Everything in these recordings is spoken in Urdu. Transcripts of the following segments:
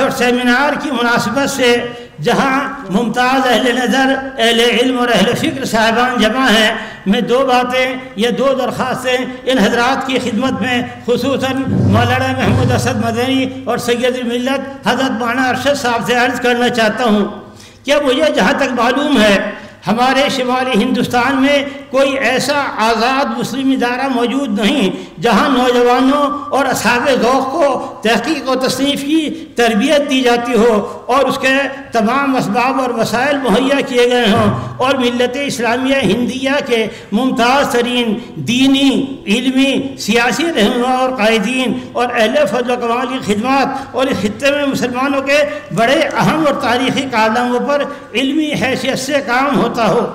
اور سیمینار کی مناسبت سے جہاں ممتاز اہل نظر، اہل علم اور اہل فکر صاحبان جمع ہیں، میں دو باتیں یا دو درخواستیں ان حضرات کی خدمت میں خصوصاً مولانا محمد مدنی اور سید الملت حضرت مولانا راشد صاحب سے عرض کرنا چاہتا ہوں کہ مجھے جہاں تک معلوم ہے ہمارے شمالی ہندوستان میں کوئی ایسا آزاد مسلم ادارہ موجود نہیں جہاں نوجوانوں اور اصحاب ذوق کو تحقیق و تصنیف کی تربیت دی جاتی ہو اور اس کے تمام اسباب اور وسائل مہیا کیے گئے ہوں، اور ملت اسلامیہ ہندیہ کے ممتاز ترین دینی، علمی، سیاسی رہنما اور قائدین اور اہل فضل و کمال کی خدمات اور اس خطے میں مسلمانوں کے بڑے اہم اور تاریخی کارناموں پر علمی حیثیت سے کام ہوتا ہو۔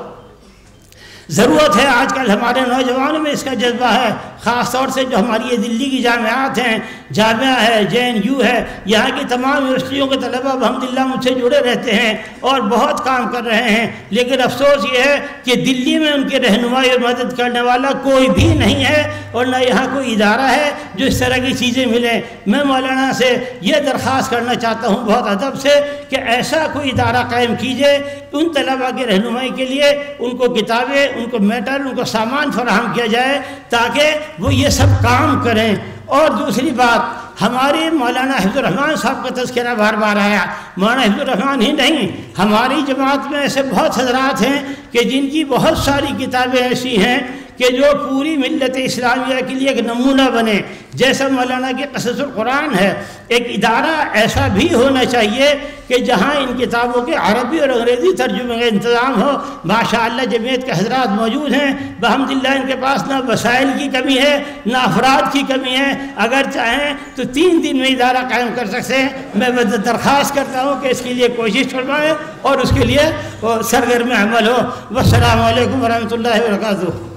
ضرورت ہے، آج کل ہمارے نوجوانوں میں اس کا جذبہ ہے، خاص طور سے جو ہماری یہ دلی کی جامعات ہیں، جامعہ ہے، JNU ہے، یہاں کی تمام یونیورسٹیوں کے طلباء الحمدللہ مجھ سے جڑے رہتے ہیں اور بہت کام کر رہے ہیں، لیکن افسوس یہ ہے کہ دلی میں ان کی رہنمائی اور مدد کرنے والا کوئی بھی نہیں ہے، اور نہ یہاں کوئی ادارہ ہے جو اس طرح کی چیزیں ملیں۔ میں مولانا سے یہ درخواست کرنا چاہتا ہوں بہت ادب سے کہ ایسا کوئی ادارہ قائم کیجئے ان طلباء کی رہنمائی کے لیے، ان کو کتابیں، ان کو میٹر، ان کو سامان فراہم کیا جائے تاکہ وہ یہ سب کام کریں۔ اور دوسری بات، ہمارے مولانا حفظ الرحمن صاحب کا تذکرہ بار بار آیا، مولانا حفظ الرحمن ہی نہیں، ہماری جماعت میں ایسے بہت حضرات ہیں کہ جن کی بہت ساری کتابیں ایسی ہیں کہ جو پوری ملت اسلامیہ کے لیے ایک نمونہ بنے، جیسا مولانا کی قصص القرآن ہے۔ ایک ادارہ ایسا بھی ہونا چاہیے کہ جہاں ان کتابوں کے عربی اور انگریزی ترجمے کا انتظام ہو۔ ماشاءاللہ جمعیت کے حضرات موجود ہیں، بحمدللہ ان کے پاس نہ وسائل کی کمی ہے نہ افراد کی کمی ہے، اگر چاہیں تو 3 دن میں ادارہ قائم کر سکتے ہیں۔ میں درخواست کرتا ہوں کہ اس کے لیے کوشش فرمائیں اور اس کے لیے سرگرم عمل ہو۔ والسلام علیکم ورحمۃ اللہ وبرکاتہ۔